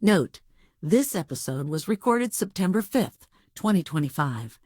Note, this episode was recorded September 5th, 2025.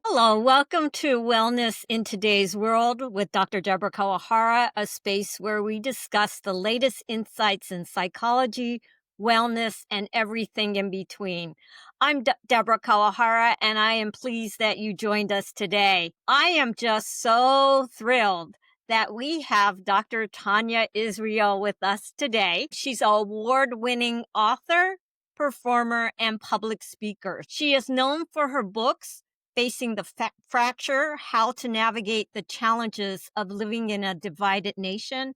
Hello, welcome to Wellness in Today's World with Dr. Debra Kawahara, a space where we discuss the latest insights in psychology, wellness, and everything in between. I'm Debra Kawahara, and I am pleased that you joined us today. I am just so thrilled that we have Dr. Tania Israel with us today. She's an award-winning author, performer, and public speaker. She is known for her books, Facing the Fracture, How to Navigate the Challenges of Living in a Divided Nation,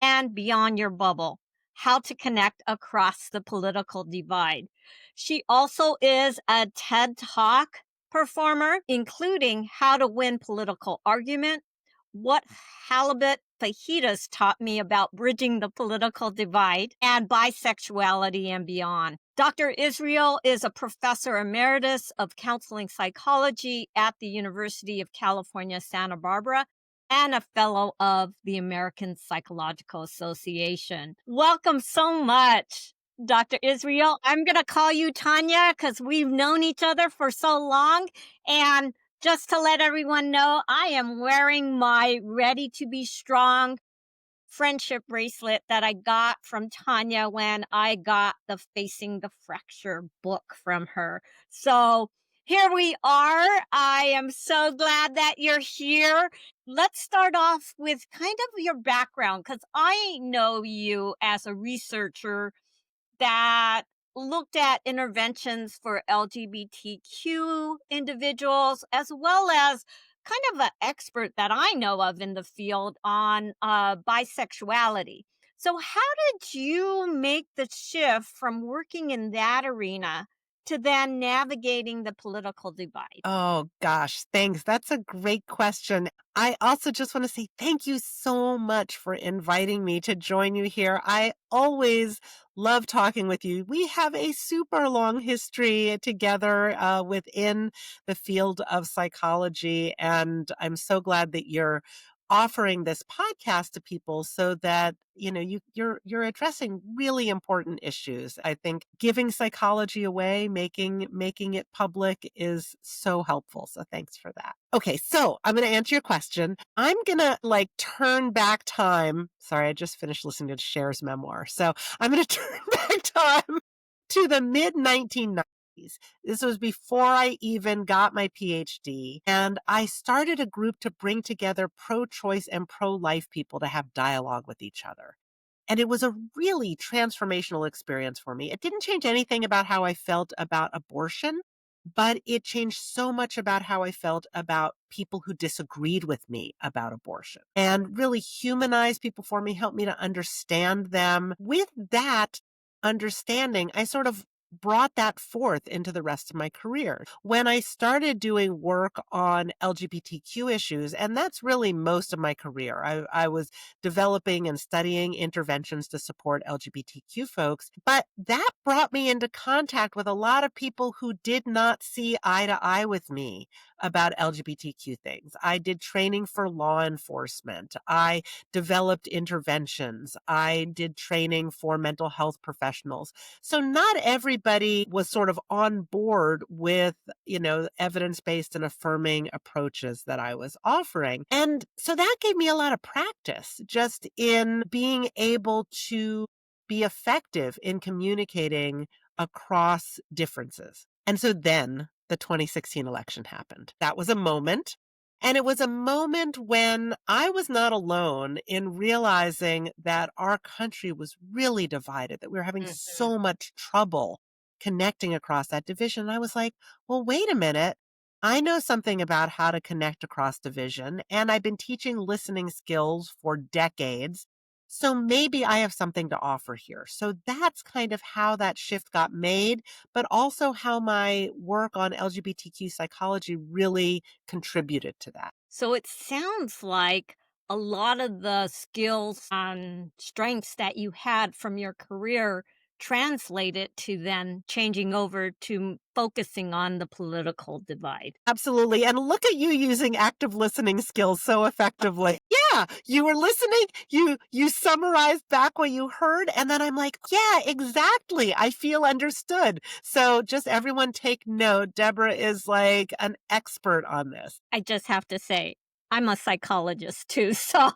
and Beyond Your Bubble, How to Connect Across the Political Divide. She also is a TED Talk performer, including How to Win Political Argument, What Halibut Fajitas Taught Me About Bridging the Political Divide, and Bisexuality and Beyond. Dr. Israel is a professor emeritus of counseling psychology at the University of California, Santa Barbara, and a fellow of the American Psychological Association. Welcome so much, Dr. Israel. I'm going to call you Tanya because we've known each other for so long. And just to let everyone know, I am wearing my Ready to Be Strong friendship bracelet that I got from Tanya when I got the Facing the Fracture book from her. So here we are. I am so glad that you're here. Let's start off with kind of your background, because I know you as a researcher that looked at interventions for LGBTQ individuals, as well as kind of an expert that I know of in the field on bisexuality. So how did you make the shift from working in that arena to then navigating the political divide? Oh, gosh, thanks. That's a great question. I also just want to say thank you so much for inviting me to join you here. I always love talking with you. We have a super long history together within the field of psychology, and I'm so glad that you're offering this podcast to people so that you're addressing really important issues. I think giving psychology away, making it public is so helpful. So thanks for that. Okay, so I'm going to answer your question. I'm going to turn back time. Sorry, I just finished listening to Cher's memoir. So I'm going to turn back time to the mid 1990s. This was before I even got my PhD, and I started a group to bring together pro-choice and pro-life people to have dialogue with each other. And it was a really transformational experience for me. It didn't change anything about how I felt about abortion, but it changed so much about how I felt about people who disagreed with me about abortion, and really humanized people for me, helped me to understand them. With that understanding, I sort of brought that forth into the rest of my career. When I started doing work on LGBTQ issues, and that's really most of my career, I was developing and studying interventions to support LGBTQ folks, but that brought me into contact with a lot of people who did not see eye to eye with me about LGBTQ things. I did training for law enforcement. I developed interventions. I did training for mental health professionals. So not everybody was sort of on board with, evidence-based and affirming approaches that I was offering. And so that gave me a lot of practice just in being able to be effective in communicating across differences. And so then the 2016 election happened. That was a moment. And it was a moment when I was not alone in realizing that our country was really divided, that we were having so much trouble connecting across that division. And I was like, well, wait a minute. I know something about how to connect across division, and I've been teaching listening skills for decades. So maybe I have something to offer here. So that's kind of how that shift got made, but also how my work on LGBTQ psychology really contributed to that. So it sounds like a lot of the skills and strengths that you had from your career translated to then changing over to focusing on the political divide. Absolutely. And look at you using active listening skills so effectively. yeah, you were listening, you summarized back what you heard, and then I'm like, yeah, exactly. I feel understood. So just everyone take note. Debra is like an expert on this. I just have to say, I'm a psychologist too. So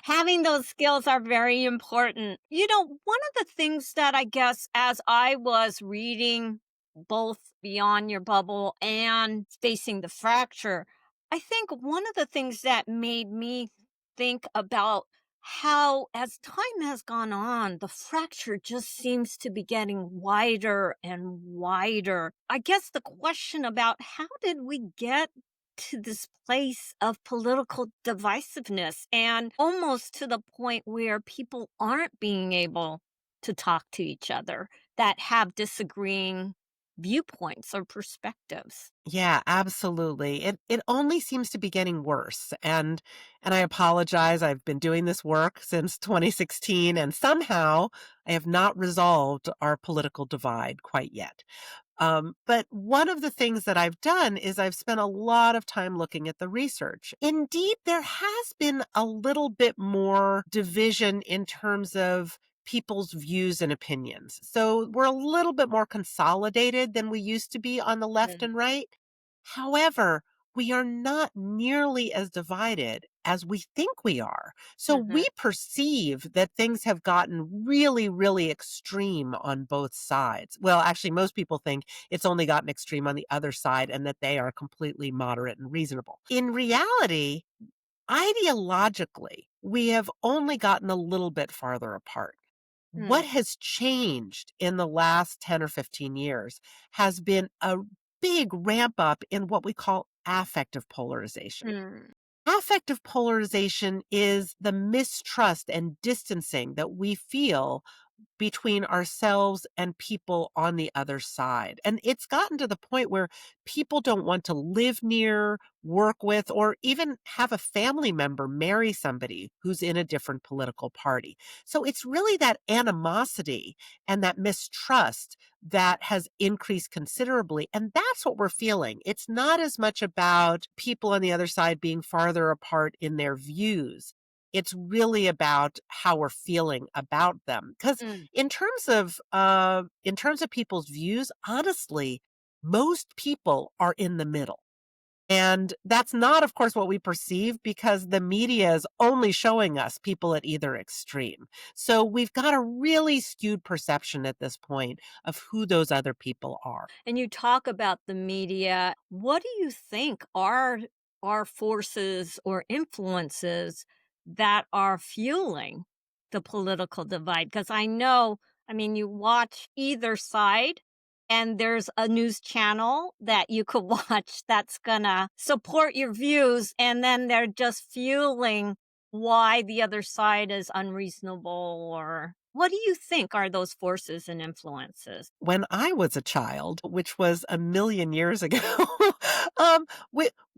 having those skills are very important. One of the things that I guess as I was reading both Beyond Your Bubble and Facing the Fracture, I think one of the things that made me think about how as time has gone on, the fracture just seems to be getting wider and wider. I guess the question about how did we get to this place of political divisiveness and almost to the point where people aren't being able to talk to each other that have disagreeing viewpoints or perspectives. Yeah, absolutely. It only seems to be getting worse. And I apologize. I've been doing this work since 2016 and somehow I have not resolved our political divide quite yet. But one of the things that I've done is I've spent a lot of time looking at the research. Indeed, there has been a little bit more division in terms of people's views and opinions. So we're a little bit more consolidated than we used to be on the left and right. However, we are not nearly as divided as we think we are. So Mm-hmm. we perceive that things have gotten really, really extreme on both sides. Well, actually, most people think it's only gotten extreme on the other side and that they are completely moderate and reasonable. In reality, ideologically, we have only gotten a little bit farther apart. What has changed in the last 10 or 15 years has been a big ramp up in what we call affective polarization. Mm-hmm. Affective polarization is the mistrust and distancing that we feel between ourselves and people on the other side. And it's gotten to the point where people don't want to live near, work with, or even have a family member marry somebody who's in a different political party. So it's really that animosity and that mistrust that has increased considerably. And that's what we're feeling. It's not as much about people on the other side being farther apart in their views. It's really about how we're feeling about them. Because in terms of people's views, honestly, most people are in the middle. And that's not, of course, what we perceive because the media is only showing us people at either extreme. So we've got a really skewed perception at this point of who those other people are. And you talk about the media. What do you think are forces or influences that are fueling the political divide? Because I mean, you watch either side, and there's a news channel that you could watch that's gonna support your views, and then they're just fueling why the other side is unreasonable. Or what do you think are those forces and influences? When I was a child, which was a million years ago, um,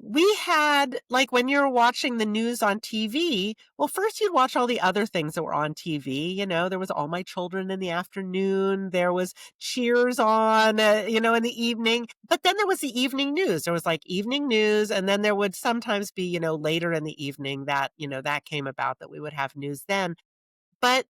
we had like when you're watching the news on TV, well, first you'd watch all the other things that were on TV. You know, there was All My Children in the afternoon, there was Cheers on, in the evening. But then there was the evening news. There was like evening news, and then there would sometimes be, later in the evening that, that came about that we would have news then. But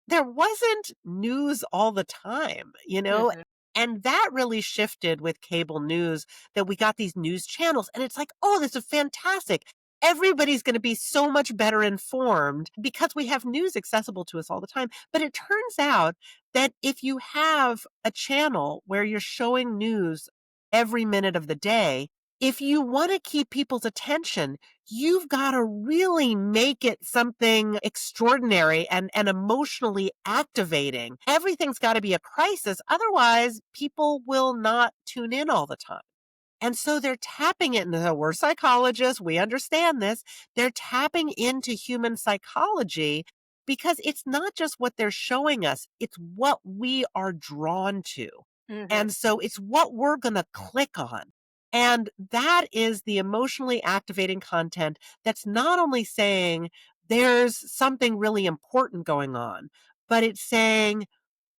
there wasn't news all the time. Mhm. And that really shifted with cable news that we got these news channels. And it's like, oh, this is fantastic. Everybody's going to be so much better informed because we have news accessible to us all the time. But it turns out that if you have a channel where you're showing news every minute of the day, if you want to keep people's attention, you've got to really make it something extraordinary and emotionally activating. Everything's got to be a crisis. Otherwise, people will not tune in all the time. And so they're tapping it into, we're psychologists, we understand this. They're tapping into human psychology because it's not just what they're showing us, it's what we are drawn to. Mhm. And so it's what we're going to click on. And that is the emotionally activating content that's not only saying there's something really important going on, but it's saying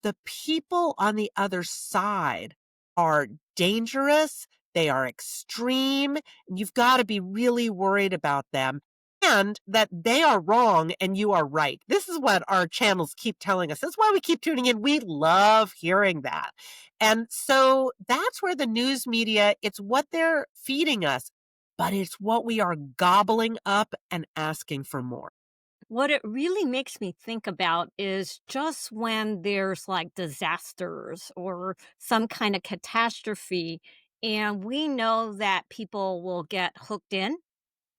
the people on the other side are dangerous, they are extreme, and you've got to be really worried about them. and that they are wrong and you are right. This is what our channels keep telling us. That's why we keep tuning in. We love hearing that. And so that's where the news media, it's what they're feeding us, but it's what we are gobbling up and asking for more. What it really makes me think about is just when there's like disasters or some kind of catastrophe, and we know that people will get hooked in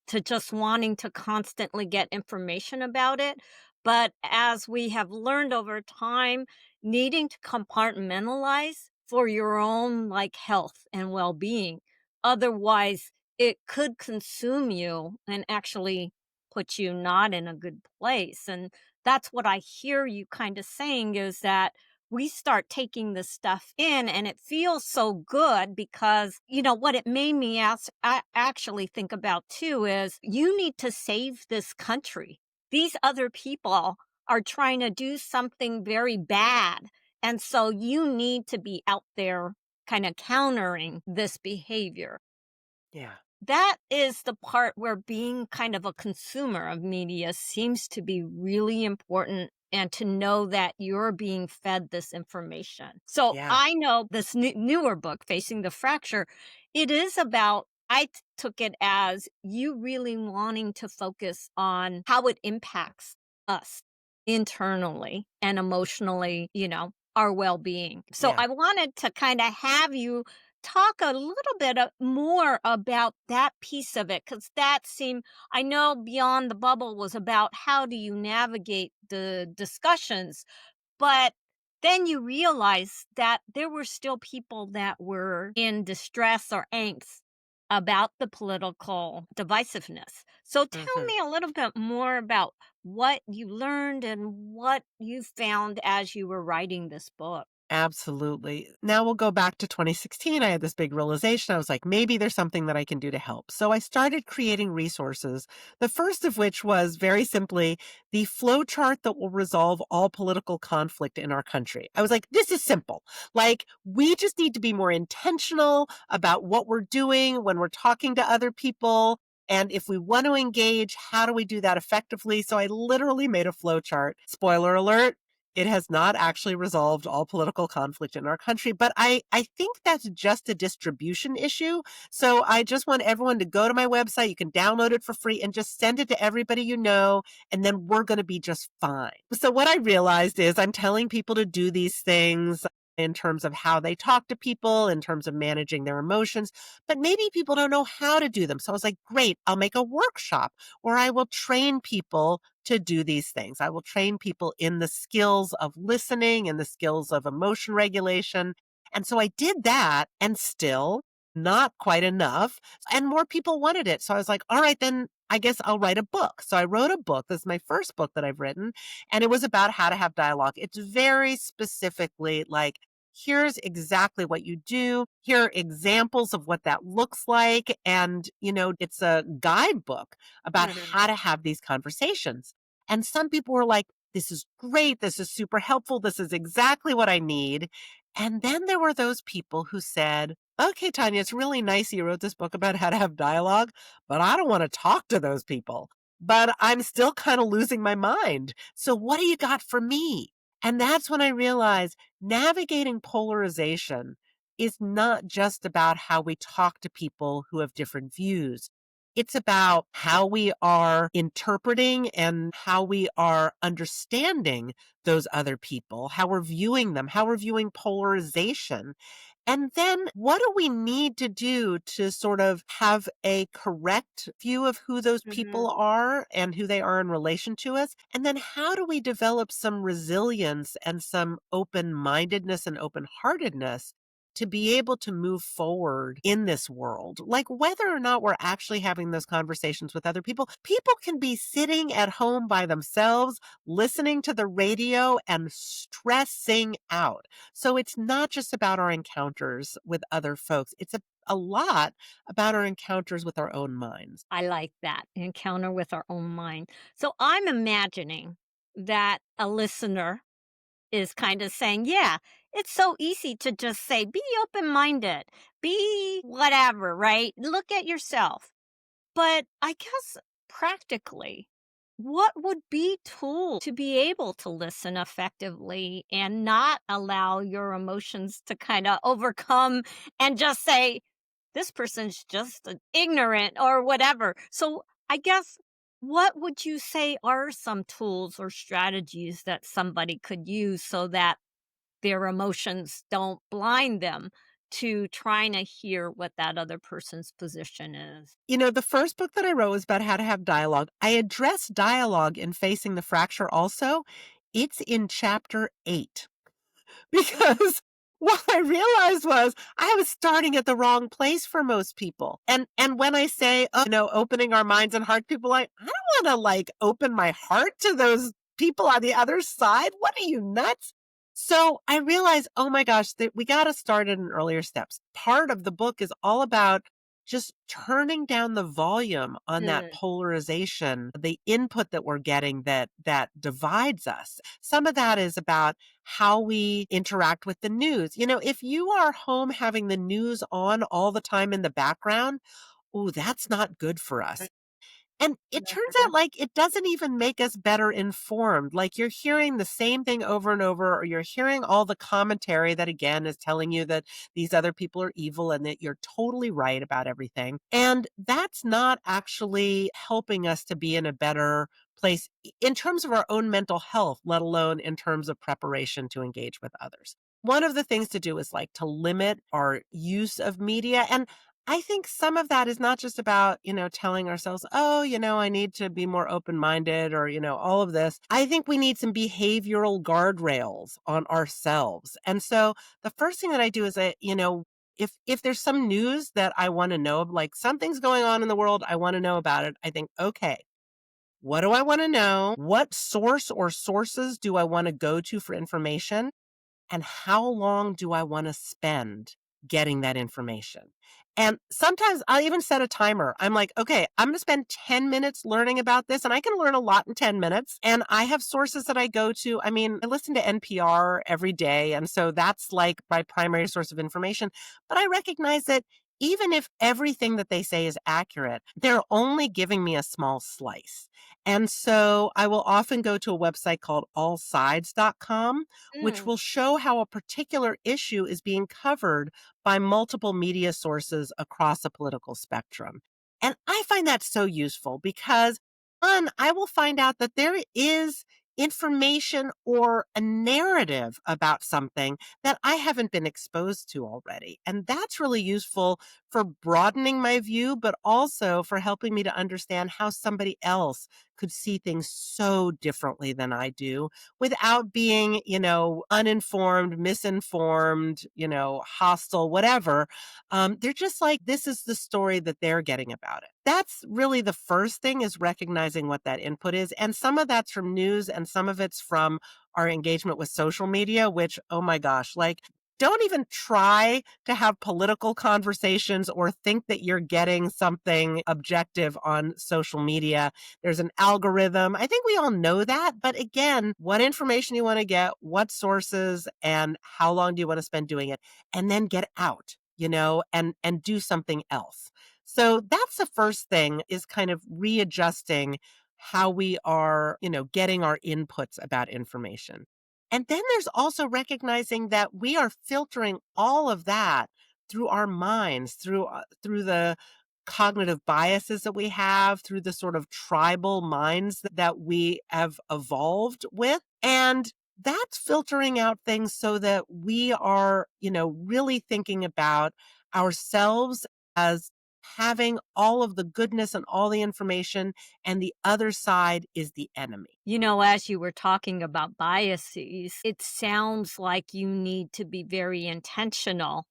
to just wanting to constantly get information about it. But as we have learned over time, needing to compartmentalize for your own like health and well being. Otherwise, it could consume you and actually put you not in a good place. And that's what I hear you kind of saying is that we start taking this stuff in and it feels so good because what it made me actually think about too is you need to save this country. These other people are trying to do something very bad, and so you need to be out there kind of countering this behavior. Yeah. That is the part where being kind of a consumer of media seems to be really important, and to know that you're being fed this information. So Yeah. I know this newer book, Facing the Fracture, it is about, took it as you really wanting to focus on how it impacts us internally and emotionally, our well being. So Yeah. I wanted to kind of have you talk a little bit more about that piece of it, because that seemed, I know Beyond the Bubble was about how do you navigate the discussions, but then you realize that there were still people that were in distress or angst about the political divisiveness. So tell Mhm. me a little bit more about what you learned and what you found as you were writing this book. Absolutely. Now we'll go back to 2016. I had this big realization. I was like, maybe there's something that I can do to help. So I started creating resources. The first of which was very simply the flow chart that will resolve all political conflict in our country. I was like, this is simple. Like, we just need to be more intentional about what we're doing when we're talking to other people. And if we want to engage, how do we do that effectively? So I literally made a flow chart. Spoiler alert, it has not actually resolved all political conflict in our country, but I think that's just a distribution issue. So I just want everyone to go to my website. You can download it for free and just send it to everybody you know, and then we're going to be just fine. So what I realized is I'm telling people to do these things in terms of how they talk to people, in terms of managing their emotions, but maybe people don't know how to do them. So I was like, great, I'll make a workshop where I will train people to do these things. I will train people in the skills of listening and the skills of emotion regulation. And so I did that, and still not quite enough. And more people wanted it. So I was like, all right, then I guess I'll write a book. So I wrote a book. This is my first book that I've written. And it was about how to have dialogue. It's very specifically like, here's exactly what you do. Here are examples of what that looks like. And, it's a guidebook about Mhm. how to have these conversations. And some people were like, this is great. This is super helpful. This is exactly what I need. And then there were those people who said, okay, Tanya, it's really nice you wrote this book about how to have dialogue, but I don't want to talk to those people. But I'm still kind of losing my mind. So what do you got for me? And that's when I realized navigating polarization is not just about how we talk to people who have different views. It's about how we are interpreting and how we are understanding those other people, how we're viewing them, how we're viewing polarization. And then what do we need to do to sort of have a correct view of who those people Mhm. are and who they are in relation to us? And then how do we develop some resilience and some open mindedness and open heartedness to be able to move forward in this world? Like, whether or not we're actually having those conversations with other people, people can be sitting at home by themselves, listening to the radio and stressing out. So it's not just about our encounters with other folks. It's a lot about our encounters with our own minds. I like that encounter with our own mind. So I'm imagining that a listener is kind of saying, yeah, it's so easy to just say, be open minded, be whatever, right? Look at yourself. But I guess practically, what would be tools to be able to listen effectively and not allow your emotions to kind of overcome and just say, this person's just ignorant or whatever? So I guess, what would you say are some tools or strategies that somebody could use so that their emotions don't blind them to trying to hear what that other person's position is? The first book that I wrote was about how to have dialogue. I address dialogue in Facing the Fracture also. It's in chapter 8. Because what I realized was I was starting at the wrong place for most people. And when I say, opening our minds and hearts, people are like, I don't want to open my heart to those people on the other side. What are you, nuts? So I realized, oh my gosh, that we got to start at an earlier steps. Part of the book is all about just turning down the volume on that Mm, polarization, the input that we're getting that divides us. Some of that is about how we interact with the news. If you are home having the news on all the time in the background, oh, that's not good for us. And it turns out it doesn't even make us better informed. You're hearing the same thing over and over, or you're hearing all the commentary that again is telling you that these other people are evil and that you're totally right about everything. And that's not actually helping us to be in a better place in terms of our own mental health, let alone in terms of preparation to engage with others. One of the things to do is to limit our use of media. And I think some of that is not just about, telling ourselves, oh, I need to be more open-minded or, all of this. I think we need some behavioral guardrails on ourselves. And so the first thing that I do is if there's some news that I want to know, something's going on in the world, I want to know about it. I think, okay, what do I want to know? What source or sources do I want to go to for information? And how long do I want to spend getting that information? And sometimes I'll even set a timer. I'm like, okay, I'm going to spend 10 minutes learning about this, and I can learn a lot in 10 minutes. And I have sources that I go to. I mean, I listen to NPR every day, and so that's my primary source of information. But I recognize that even if everything that they say is accurate, they're only giving me a small slice. And so I will often go to a website called allsides.com, which mm. will show how a particular issue is being covered by multiple media sources across a political spectrum. And I find that so useful because, one, I will find out that there is information or a narrative about something that I haven't been exposed to already. And that's really useful for broadening my view, but also for helping me to understand how somebody else could see things so differently than I do without being, uninformed, misinformed, hostile, whatever. They're just like, this is the story that they're getting about it. That's really the first thing, is recognizing what that input is. And some of that's from news and some of it's from our engagement with social media, which, oh my gosh, don't even try to have political conversations or think that you're getting something objective on social media. There's an algorithm. I think we all know that. But again, what information you want to get, what sources, and how long do you want to spend doing it? And then get out, and do something else. So that's the first thing, is kind of readjusting how we are, getting our inputs about information. And then there's also recognizing that we are filtering all of that through our minds, through the cognitive biases that we have, through the sort of tribal minds that we have evolved with. And that's filtering out things so that we are, really thinking about ourselves as having all of the goodness and all the information, and the other side is the enemy. As you were talking about biases, it sounds like you need to be very intentional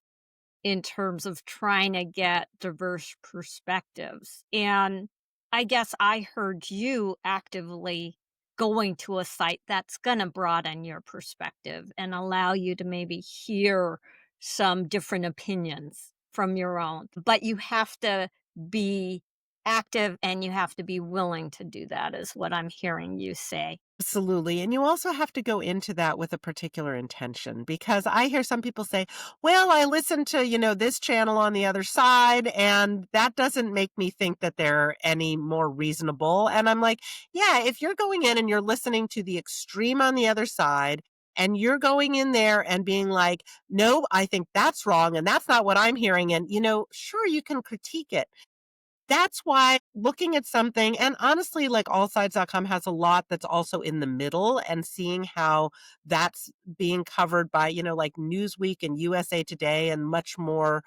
in terms of trying to get diverse perspectives. And I guess I heard you actively going to a site that's going to broaden your perspective and allow you to maybe hear some different opinions from your own. But you have to be active and you have to be willing to do that, is what I'm hearing you say. Absolutely. And you also have to go into that with a particular intention because I hear some people say, well, I listen to, this channel on the other side, and that doesn't make me think that they're any more reasonable. And I'm like, yeah, if you're going in and you're listening to the extreme on the other side, and you're going in there and being like, no, I think that's wrong. And that's not what I'm hearing. And, sure, you can critique it. That's why looking at something, and honestly, like allsides.com has a lot that's also in the middle, and seeing how that's being covered by, like Newsweek and USA Today and much more,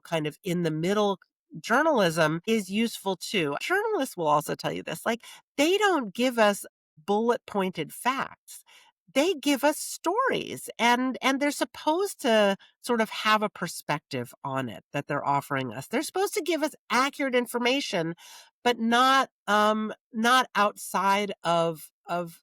kind of in the middle journalism is useful too. Journalists will also tell you this, like they don't give us bullet pointed facts. They give us stories, and they're supposed to sort of have a perspective on it that they're offering us. They're supposed to give us accurate information, but not outside of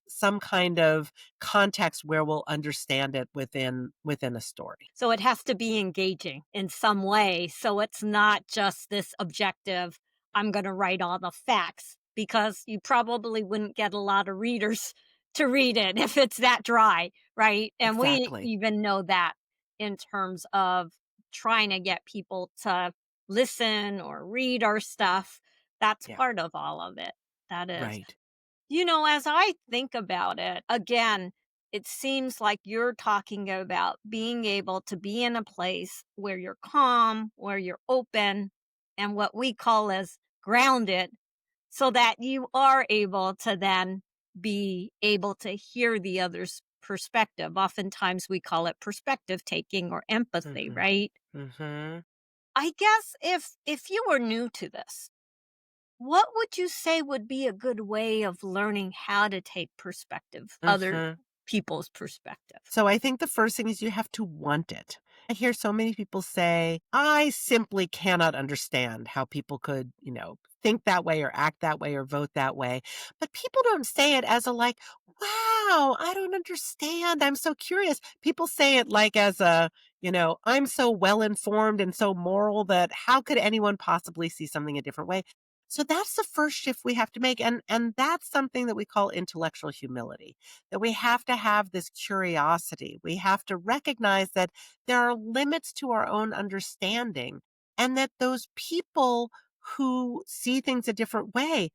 some kind of context where we'll understand it within a story. So it has to be engaging in some way. So it's not just this objective, I'm going to write all the facts, because you probably wouldn't get a lot of readers to read it if it's that dry, right? And we Exactly. even know that in terms of trying to get people to listen or read our stuff. That's Yeah. part of all of it. That is. Right. As I think about it, again, it seems like you're talking about being able to be in a place where you're calm, where you're open, and what we call as grounded, so that you are able to then be able to hear the other's perspective. Oftentimes we call it perspective taking or empathy, Mhm. right? Mhm. I guess if you were new to this, what would you say would be a good way of learning how to take perspective, other Mhm. people's perspective? So I think the first thing is you have to want it. I hear so many people say, I simply cannot understand how people could, think that way or act that way or vote that way. But people don't say it as a like, wow, I don't understand. I'm so curious. People say it like as a, I'm so well informed and so moral that how could anyone possibly see something a different way? So that's the first shift we have to make. And that's something that we call intellectual humility, that we have to have this curiosity. We have to recognize that there are limits to our own understanding, and that those people who see things a different way,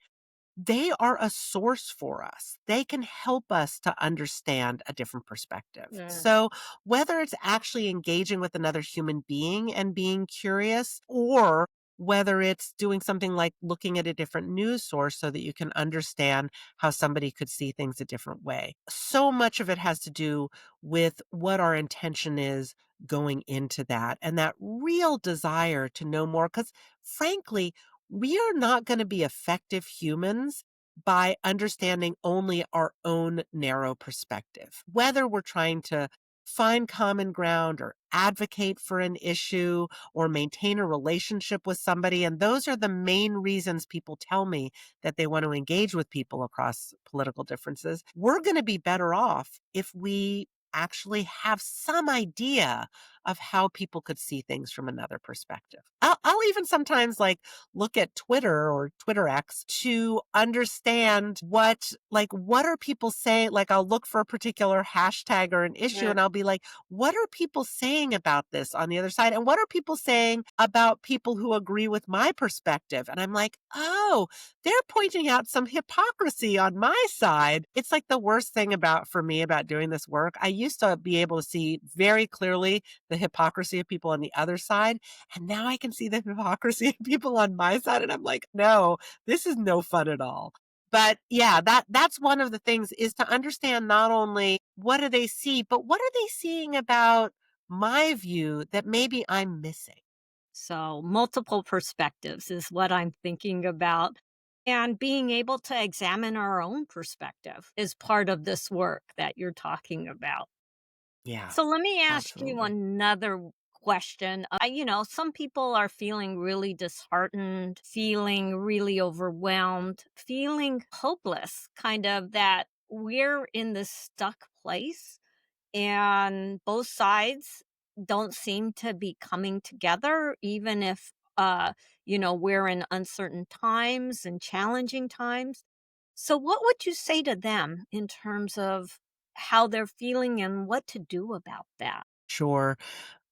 they are a source for us. They can help us to understand a different perspective. Yeah. So, whether it's actually engaging with another human being and being curious, or whether it's doing something like looking at a different news source so that you can understand how somebody could see things a different way. So much of it has to do with what our intention is going into that, and that real desire to know more. Because frankly, we are not going to be effective humans by understanding only our own narrow perspective. Whether we're trying to find common ground or advocate for an issue or maintain a relationship with somebody. And those are the main reasons people tell me that they want to engage with people across political differences. We're going to be better off if we actually have some idea of how people could see things from another perspective. I'll even sometimes like look at Twitter or Twitter X to understand what are people saying? Like I'll look for a particular hashtag or an issue Yeah. and I'll be like, what are people saying about this on the other side? And what are people saying about people who agree with my perspective? And I'm like, oh, they're pointing out some hypocrisy on my side. It's like the worst thing for me about doing this work. I used to be able to see very clearly the hypocrisy of people on the other side. And now I can see the hypocrisy of people on my side. And I'm like, no, this is no fun at all. But yeah, that's one of the things, is to understand not only what do they see, but what are they seeing about my view that maybe I'm missing. So, multiple perspectives is what I'm thinking about. And being able to examine our own perspective is part of this work that you're talking about. Yeah, So, let me ask you absolutely. another question. Some people are feeling really disheartened, feeling really overwhelmed, feeling hopeless, kind of that we're in this stuck place and both sides don't seem to be coming together, even if we're in uncertain times and challenging times. So, what would you say to them in terms of how they're feeling and what to do about that? Sure.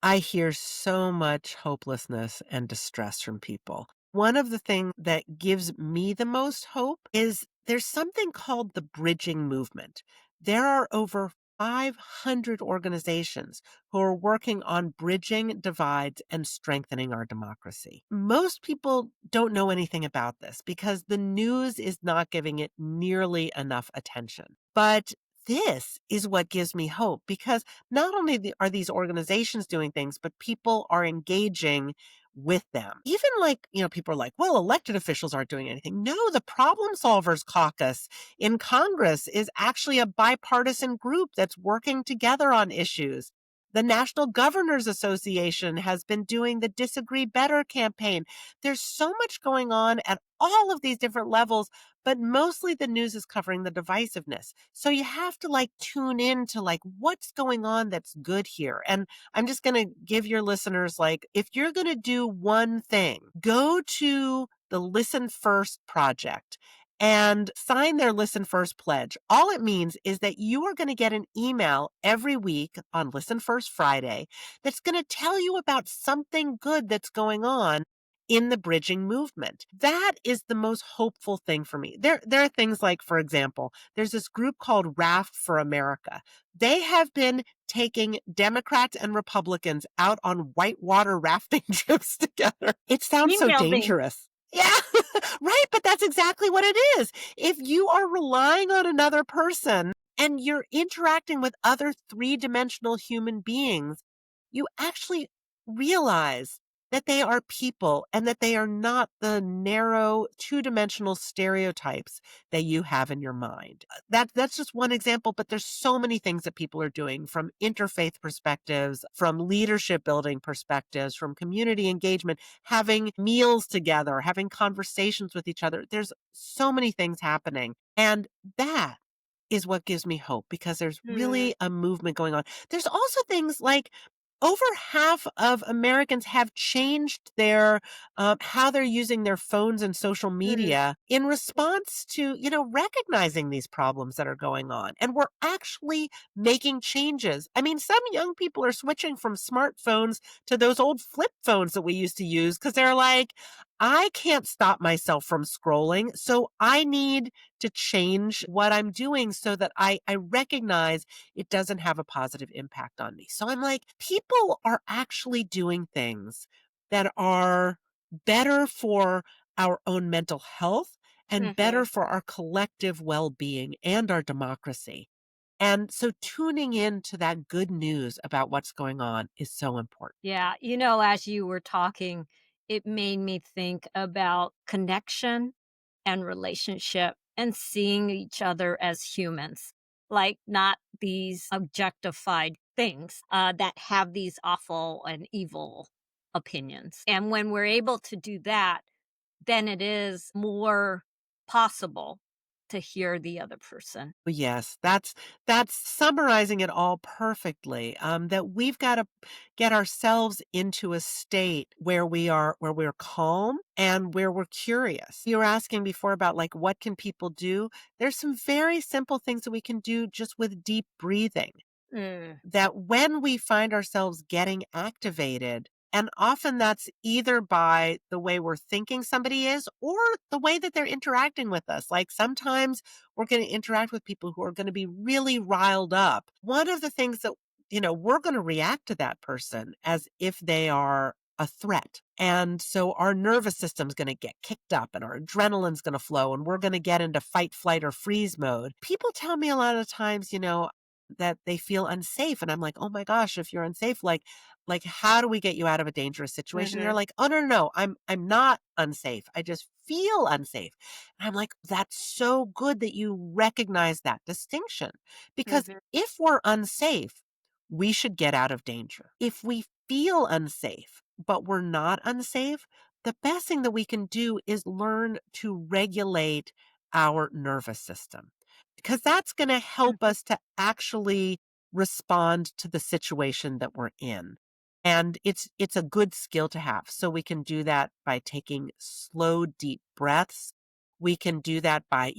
I hear so much hopelessness and distress from people. One of the things that gives me the most hope is there's something called the bridging movement. There are over 500 organizations who are working on bridging divides and strengthening our democracy. Most people don't know anything about this because the news is not giving it nearly enough attention. But this is what gives me hope because not only are these organizations doing things, but people are engaging with them. Even people are like, well, elected officials aren't doing anything. No, the Problem Solvers Caucus in Congress is actually a bipartisan group that's working together on issues. The National Governors Association has been doing the Disagree Better campaign. There's so much going on at all of these different levels, but mostly the news is covering the divisiveness. So you have to tune in to what's going on that's good here. And I'm just going to give your listeners if you're going to do one thing, go to the Listen First Project and sign their Listen First pledge. All it means is that you are going to get an email every week on Listen First Friday that's going to tell you about something good that's going on in the bridging movement. That is the most hopeful thing for me. There are things like, for example, there's this group called Raft for America. They have been taking Democrats and Republicans out on whitewater rafting trips together. It sounds Team so building. dangerous. Yeah, right. But that's exactly what it is. If you are relying on another person and you're interacting with other three-dimensional human beings, you actually realize that they are people and that they are not the narrow two-dimensional stereotypes that you have in your mind. That's just one example, but there's so many things that people are doing from interfaith perspectives, from leadership building perspectives, from community engagement, having meals together, having conversations with each other. There's so many things happening. And that is what gives me hope because there's Mm, really a movement going on. There's also things like over half of Americans have changed their how they're using their phones and social mm, media in response to recognizing these problems that are going on, and we're actually making changes. I mean, some young people are switching from smartphones to those old flip phones that we used to use because they're like, I can't stop myself from scrolling, so I need to change what I'm doing so that I recognize it doesn't have a positive impact on me. So I'm like, people are actually doing things that are better for our own mental health and mhm. better for our collective well-being and our democracy. And so tuning in to that good news about what's going on is so important. Yeah, as you were talking, it made me think about connection and relationship and seeing each other as humans, like not these objectified things that have these awful and evil opinions. And when we're able to do that, then it is more possible to hear the other person. Yes, that's summarizing it all perfectly. That we've got to get ourselves into a state where we're calm and where we're curious. You were asking before about what can people do? There's some very simple things that we can do just with deep breathing, Mm, that when we find ourselves getting activated, and often that's either by the way we're thinking somebody is or the way that they're interacting with us. Like sometimes we're going to interact with people who are going to be really riled up. One of the things that, we're going to react to that person as if they are a threat. And so our nervous system's going to get kicked up and our adrenaline's going to flow and we're going to get into fight, flight, or freeze mode. People tell me a lot of times, that they feel unsafe. And I'm like, oh my gosh, if you're unsafe, how do we get you out of a dangerous situation? And you're mhm, like, oh no, I'm not unsafe. I just feel unsafe. And I'm like, that's so good that you recognize that distinction. Because mhm, if we're unsafe, we should get out of danger. If we feel unsafe, but we're not unsafe, the best thing that we can do is learn to regulate our nervous system because that's going to help mhm. us to actually respond to the situation that we're in. And it's a good skill to have. So we can do that by taking slow, deep breaths. We can do that by,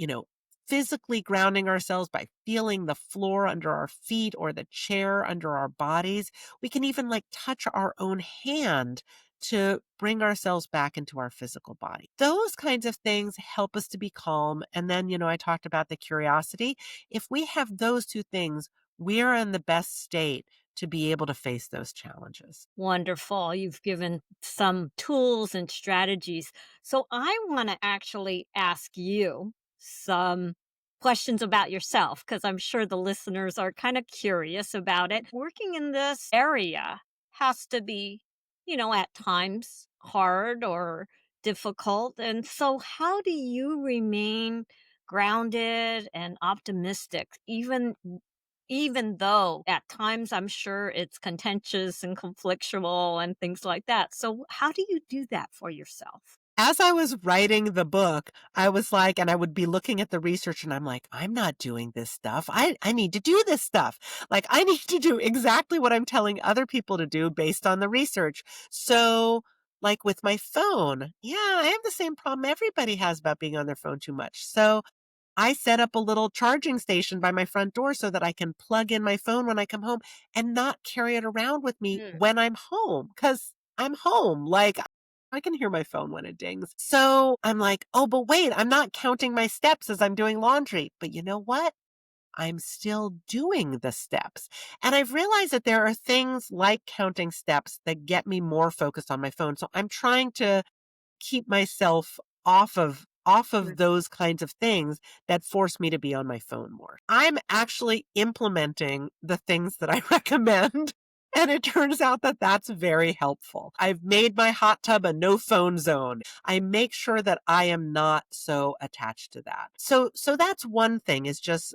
physically grounding ourselves by feeling the floor under our feet or the chair under our bodies. We can even like touch our own hand to bring ourselves back into our physical body. Those kinds of things help us to be calm. And then, I talked about the curiosity. If we have those two things, we're in the best state to be able to face those challenges. Wonderful. You've given some tools and strategies. So I want to actually ask you some questions about yourself because I'm sure the listeners are kind of curious about it. Working in this area has to be, at times hard or difficult. And so, how do you remain grounded and optimistic, even though at times I'm sure it's contentious and conflictual and things like that. So, how do you do that for yourself? As I was writing the book, I was like, and I would be looking at the research and I'm like, I'm not doing this stuff. I need to do this stuff. Like, I need to do exactly what I'm telling other people to do based on the research. So, like with my phone, yeah, I have the same problem everybody has about being on their phone too much. So, I set up a little charging station by my front door so that I can plug in my phone when I come home and not carry it around with me Mm. when I'm home because I'm home. Like, I can hear my phone when it dings. So I'm like, oh, but wait, I'm not counting my steps as I'm doing laundry. But you know what? I'm still doing the steps. And I've realized that there are things like counting steps that get me more focused on my phone. So I'm trying to keep myself off of Mm. those kinds of things that force me to be on my phone more. I'm actually implementing the things that I recommend. And it turns out that that's very helpful. I've made my hot tub a no phone zone. I make sure that I am not so attached to that. So that's one thing is just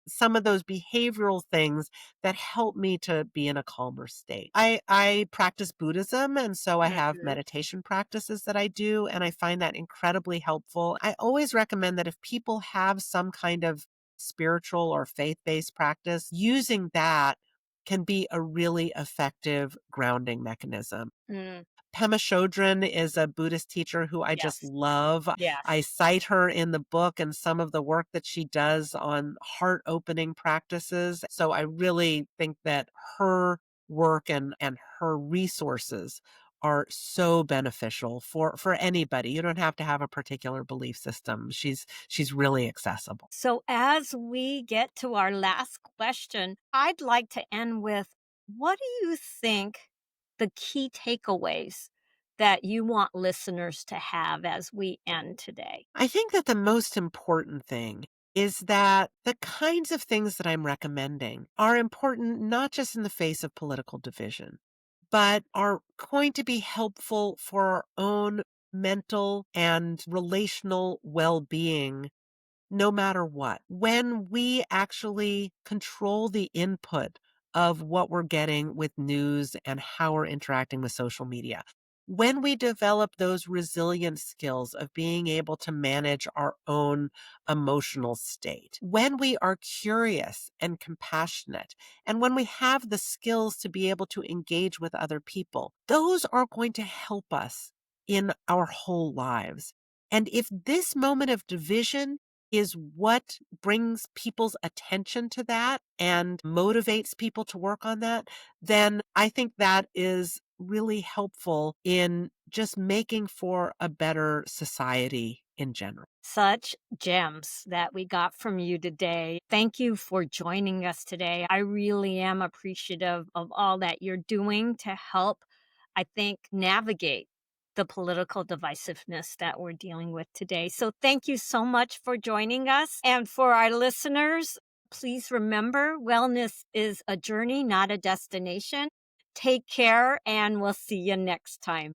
some of those behavioral things that help me to be in a calmer state. I practice Buddhism, and so I have Mhm. meditation practices that I do, and I find that incredibly helpful. I always recommend that if people have some kind of spiritual or faith-based practice, using that can be a really effective grounding mechanism. Mm. Pema Chodron is a Buddhist teacher who I just Yes. love. I Yes. cite her in the book and some of the work that she does on heart opening practices. So I really think that her work and her resources are so beneficial for anybody. You don't have to have a particular belief system. She's really accessible. So, as we get to our last question, I'd like to end with what do you think the key takeaways that you want listeners to have as we end today? I think that the most important thing is that the kinds of things that I'm recommending are important not just in the face of political division, but are going to be helpful for our own mental and relational well being no matter what. When we actually control the input of what we're getting with news and how we're interacting with social media, when we develop those resilient skills of being able to manage our own emotional state, when we are curious and compassionate, and when we have the skills to be able to engage with other people, those are going to help us in our whole lives. And if this moment of division is what brings people's attention to that and motivates people to work on that, then I think that is really helpful in just making for a better society in general. Such gems that we got from you today. Thank you for joining us today. I really am appreciative of all that you're doing to help, I think, navigate the political divisiveness that we're dealing with today. So, thank you so much for joining us. And for our listeners, please remember wellness is a journey, not a destination. Take care, and we'll see you next time.